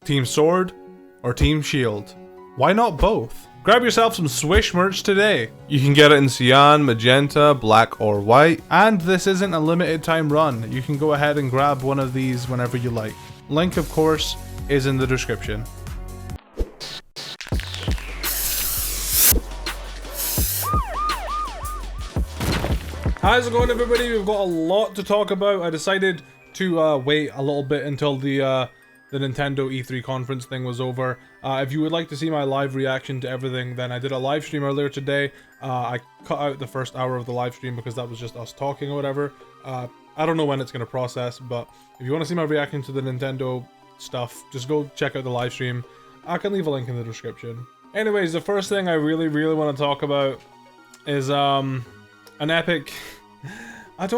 Team Sword or Team Shield? Why not both? Grab yourself some Swish merch today. You can get it in cyan, magenta, black or white, and this isn't a limited time run. You can go ahead and grab one of these whenever you like. Link, of course, is in the description. How's it going, everybody? We've got a lot to talk about. I decided to wait a little bit until the Nintendo E3 conference thing was over. If you would like to see my live reaction to everything, then I did a live stream earlier today. I cut out the first hour of the live stream because that was just us talking or whatever. I don't know when it's going to process, but if you want to see my reaction to the Nintendo stuff, just go check out the live stream. I can leave a link in the description. Anyways, the first thing I really want to talk about is an epic... I've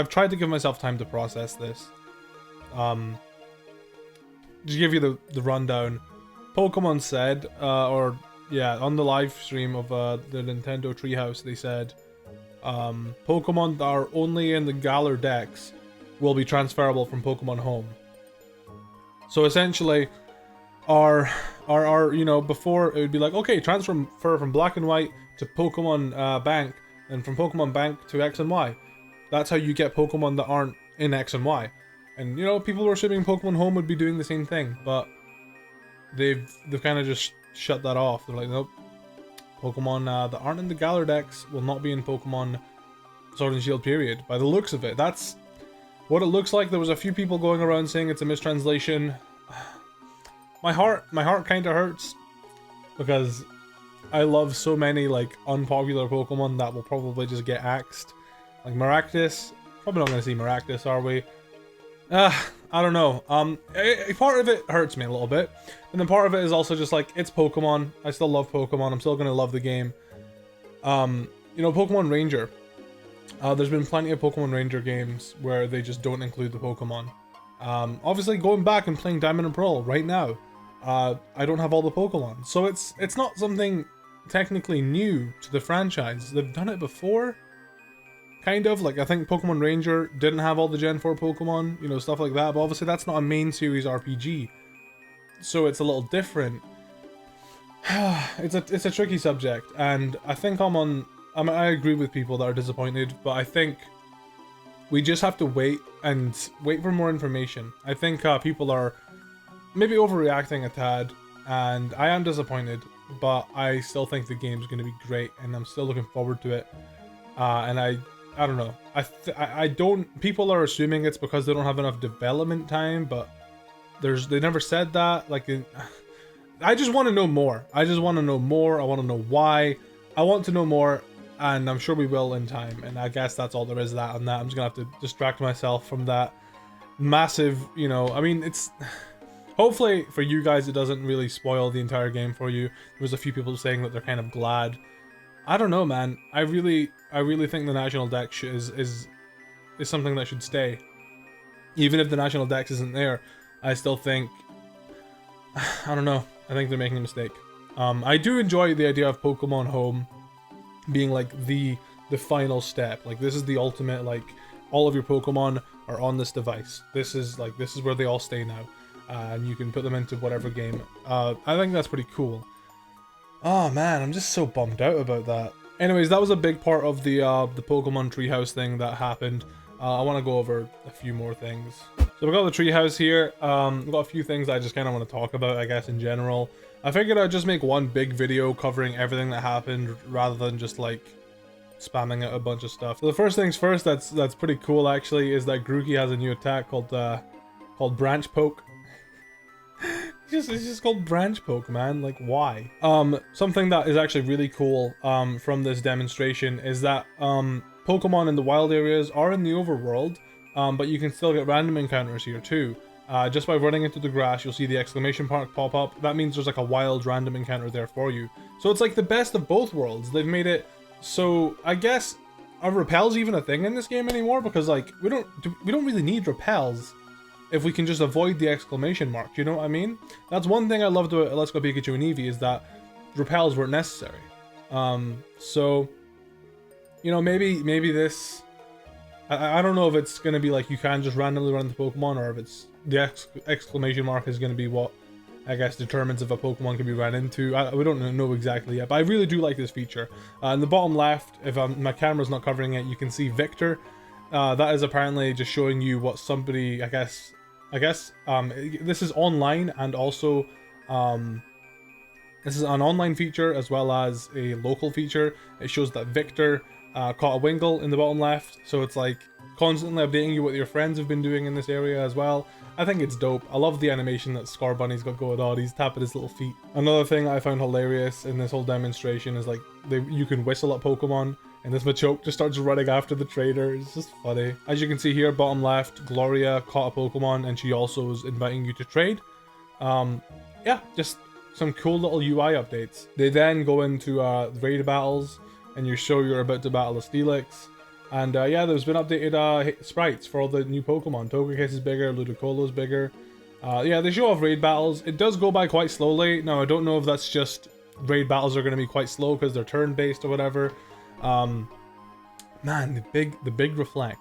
tried to give myself time to process this. Just give you the rundown. Pokemon said, on the live stream of the Nintendo Treehouse, they said, Pokemon that are only in the Galar Dex will be transferable from Pokemon Home. So essentially, you know, before it would be like, okay, transfer from Black and White to Pokemon Bank, and from Pokemon Bank to X and Y. That's how you get Pokemon that aren't in X and Y. And you know, people who are shipping Pokemon Home would be doing the same thing, but they've kind of just shut that off. They're like, nope, Pokemon that aren't in the Galar Dex will not be in Pokemon Sword and Shield, period. By the looks of it, that's what it looks like. There was a few people going around saying it's a mistranslation. My heart kind of hurts because I love so many like unpopular Pokemon that will probably just get axed. Like Maractus, probably not going to see Maractus, are we? I don't know. Part of it hurts me a little bit, and then part of it is also just like, it's Pokemon. I still love Pokemon. I'm still gonna love the game. You know, Pokemon Ranger. There's been plenty of Pokemon Ranger games where they just don't include the Pokemon. Obviously, going back and playing Diamond and Pearl right now, I don't have all the Pokemon, so it's not something technically new to the franchise. They've done it before. Kind of, like I think Pokemon Ranger didn't have all the Gen 4 Pokemon, you know, stuff like that, but obviously that's not a main series RPG, so it's a little different. It's a tricky subject, and I think I agree with people that are disappointed, but I think we just have to wait for more information. I think people are maybe overreacting a tad, and I am disappointed, but I still think the game's going to be great, and I'm still looking forward to it. And I don't know. I don't. People are assuming it's because they don't have enough development time, but they never said that. Like, I just want to know more. I just want to know more. I want to know why. I want to know more, and I'm sure we will in time. And I guess that's all there is on that. I'm just gonna have to distract myself from that massive. You know, I mean, it's. Hopefully for you guys, it doesn't really spoil the entire game for you. There was a few people saying that they're kind of glad. I don't know, man. I really think the National Dex is something that should stay. Even if the National Dex isn't there, I still think... I don't know. I think they're making a mistake. I do enjoy the idea of Pokemon Home being like the final step. Like, this is the ultimate, like, all of your Pokemon are on this device. This is where they all stay now. And you can put them into whatever game. I think that's pretty cool. Oh man, I'm just so bummed out about that. Anyways, that was a big part of the Pokemon Treehouse thing that happened. I want to go over a few more things. So we got the Treehouse here. We've got a few things I just kind of want to talk about, I guess, in general. I figured I'd just make one big video covering everything that happened, rather than just like spamming out a bunch of stuff. So the first things first, that's pretty cool actually, is that Grookey has a new attack called Branch Poke. It's just called Branch Poke, man. Like, why? Something that is actually really cool from this demonstration is that Pokemon in the wild areas are in the overworld, but you can still get random encounters here too. Just by running into the grass, you'll see the exclamation mark pop up. That means there's like a wild random encounter there for you. So it's like the best of both worlds. They've made it so, I guess, are repels even a thing in this game anymore? Because like we don't really need repels if we can just avoid the exclamation mark, you know what I mean? That's one thing I loved about Let's Go Pikachu and Eevee, is that repels weren't necessary. So, you know, maybe this I don't know if it's going to be like you can just randomly run the Pokemon, or if it's the exclamation mark is going to be what I guess determines if a Pokemon can be ran into. We don't know exactly yet, but I really do like this feature. In the bottom left, if my camera's not covering it, you can see Victor. That is apparently just showing you what somebody, I guess this is online, and also this is an online feature as well as a local feature. It shows that Victor caught a Wingull in the bottom left, so it's like constantly updating you what your friends have been doing in this area as well. I think it's dope. I love the animation that Scorbunny's got going on. He's tapping his little feet. Another thing I found hilarious in this whole demonstration is like you can whistle at Pokemon, and this Machoke just starts running after the trainer. It's just funny. As you can see here, bottom left, Gloria caught a Pokemon, and she also was inviting you to trade. Yeah, just some cool little UI updates. They then go into raid battles, and you show you're about to battle a Steelix. And yeah, there's been updated sprites for all the new Pokemon. Togekiss is bigger, Ludicolo is bigger. Yeah, they show off raid battles. It does go by quite slowly. Now, I don't know if that's just raid battles are going to be quite slow because they're turn-based or whatever. Man, the big reflect.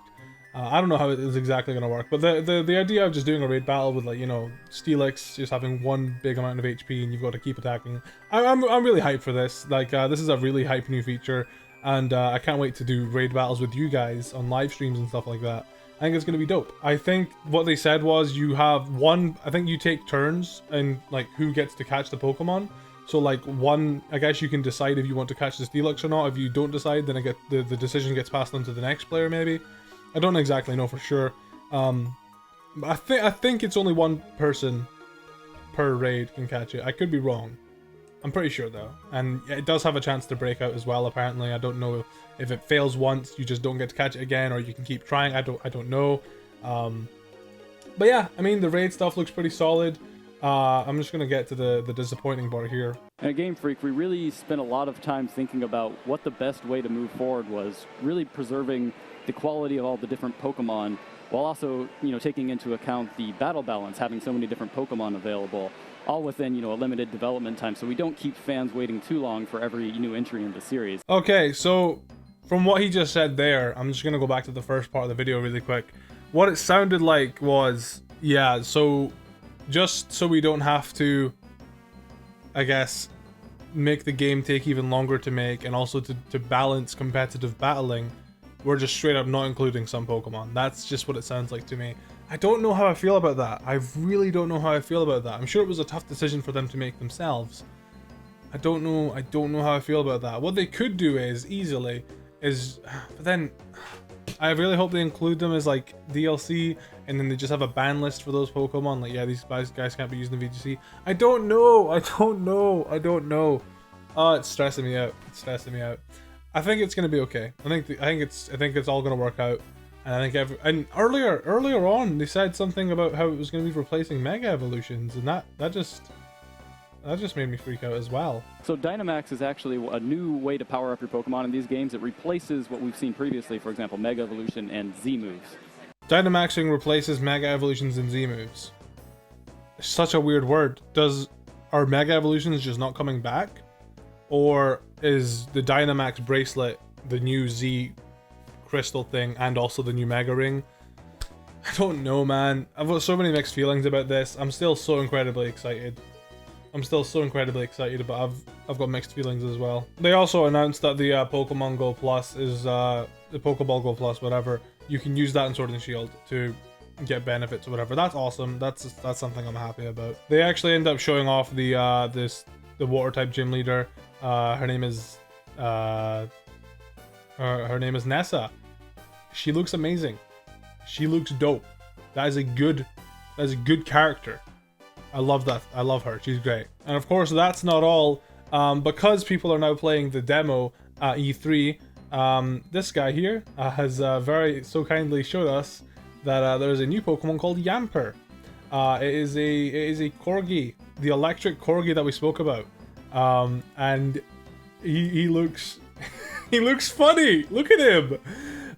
I don't know how it is exactly going to work, but the idea of just doing a raid battle with, like, you know, Steelix just having one big amount of HP and you've got to keep attacking. I'm really hyped for this. Like, this is a really hype new feature. And I can't wait to do raid battles with you guys on live streams and stuff like that. I think it's going to be dope. I think what they said was you have I think you take turns and like who gets to catch the Pokemon. So like I guess you can decide if you want to catch the Steelix or not. If you don't decide, then the decision gets passed on to the next player maybe. I don't exactly know for sure. I think it's only one person per raid can catch it. I could be wrong. I'm pretty sure though, and it does have a chance to break out as well. Apparently, I don't know if it fails once, you just don't get to catch it again, or you can keep trying. I don't know. But yeah, I mean the raid stuff looks pretty solid. I'm just gonna get to the disappointing part here. At Game Freak, we really spent a lot of time thinking about what the best way to move forward was, really preserving the quality of all the different Pokemon, while also, you know, taking into account the battle balance, having so many different Pokemon available, all within, you know, a limited development time, so we don't keep fans waiting too long for every new entry in the series. Okay, so from what he just said there, I'm just gonna go back to the first part of the video really quick. What it sounded like was, yeah, so just so we don't have to, I guess, make the game take even longer to make, and also to balance competitive battling, we're just straight up not including some Pokemon. That's just what it sounds like to me. I don't know how I feel about that. I really don't know how I feel about that. I'm sure it was a tough decision for them to make themselves. I don't know how I feel about that. What they could do but then I really hope they include them as like DLC, and then they just have a ban list for those Pokemon. Like, yeah, these guys can't be using the VGC. I don't know. Oh, it's stressing me out. I think it's gonna be okay. I think it's all gonna work out. And I think earlier on they said something about how it was going to be replacing Mega Evolutions, and that just made me freak out as well. So Dynamax is actually a new way to power up your Pokemon in these games. It replaces what we've seen previously, for example, Mega Evolution and Z moves. Dynamaxing replaces Mega Evolutions and Z moves. It's such a weird word. Are Mega Evolutions just not coming back, or is the Dynamax bracelet the new Z crystal thing and also the new Mega Ring? I don't know, man. I've got so many mixed feelings about this. I'm still so incredibly excited. But I've got mixed feelings as well. They also announced that the Pokemon Go Plus is the Pokeball Go Plus, whatever. You can use that in Sword and Shield to get benefits or whatever. That's awesome. That's something I'm happy about. They actually end up showing off the water type gym leader. Her name is Nessa. She looks amazing. She looks dope. That is a good character. I love that. I love her. She's great. And of course, that's not all. Because people are now playing the demo at E3, this guy here has very so kindly showed us that there's a new Pokemon called Yamper. It is a corgi, the electric corgi that we spoke about. And he looks he looks funny. Look at him.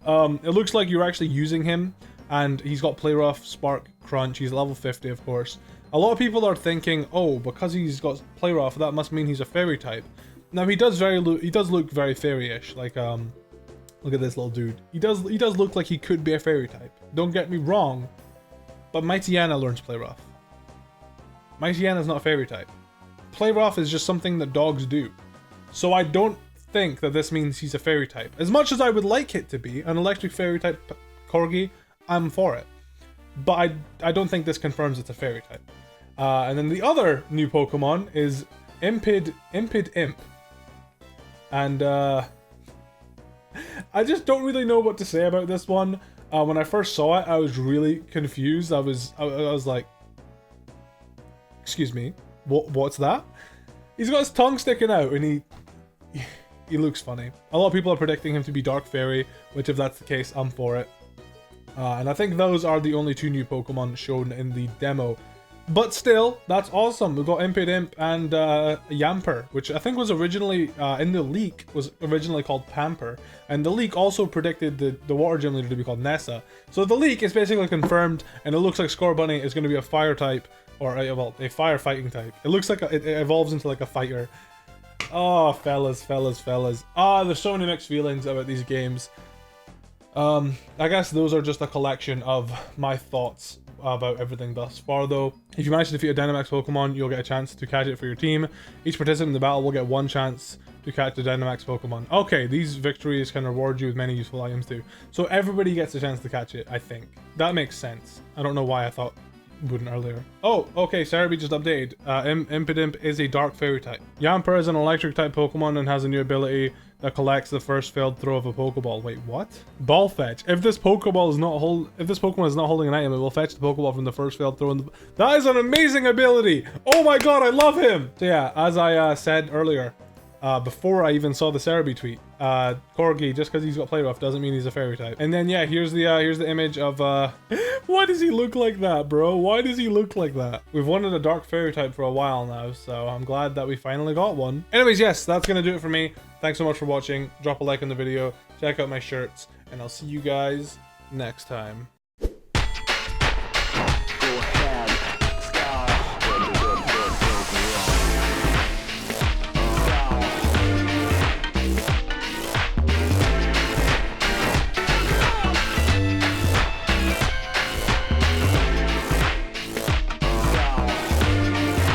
It looks like you're actually using him, and he's got Play Rough, Spark, Crunch. He's level 50, of course. A lot of people are thinking, oh, because he's got Play Rough, that must mean he's a fairy type. Now he does look very fairy-ish. Like Look at this little dude. He does look like he could be a fairy type. Don't get me wrong, but Mightyena learns Play Rough. Mightyena is not a fairy type. Play Rough is just something that dogs do. So I don't think that this means he's a fairy type. As much as I would like it to be an electric fairy type corgi, I'm for it. But I don't think this confirms it's a fairy type. And then the other new Pokemon is Impidimp. And I just don't really know what to say about this one. When I first saw it, I was really confused. I was like, excuse me, what's that? He's got his tongue sticking out, and he looks funny. A lot of people are predicting him to be Dark Fairy, which if that's the case, I'm for it. And I think those are the only 2 new Pokemon shown in the demo. But still, that's awesome. We've got Impidimp and Yamper, which I think was originally, in the leak, was originally called Pamper. And the leak also predicted the Water Gym leader to be called Nessa. So the leak is basically confirmed, and it looks like Scorbunny is going to be a fire type, or a firefighting type. It looks like it evolves into like a fighter. Oh, fellas. There's so many mixed feelings about these games. I guess those are just a collection of my thoughts about everything thus far, though. If you manage to defeat a Dynamax Pokemon, you'll get a chance to catch it for your team. Each participant in the battle will get 1 chance to catch a Dynamax Pokemon. Okay, these victories can reward you with many useful items too. So everybody gets a chance to catch it, I think. That makes sense. I don't know why I thought wouldn't earlier. Oh, okay, Cerebi just updated. Impidimp is a Dark Fairy type. Yamper is an Electric type Pokemon and has a new ability that collects the first failed throw of a Pokeball. Wait, what? Ball fetch. If this Pokemon is not holding an item, it will fetch the Pokeball from the first failed throw. That is an amazing ability. Oh my god, I love him. So yeah, as I said earlier, before I even saw the Cerebi tweet, Corgi, just because he's got Play Rough doesn't mean he's a fairy type. And then yeah, here's the image of why does he look like that, bro? Why does he look like that? We've wanted a Dark Fairy type for a while now, so I'm glad that we finally got one. Anyways, yes, that's gonna do it for me. Thanks so much for watching. Drop a like on the video, check out my shirts, and I'll see you guys next time.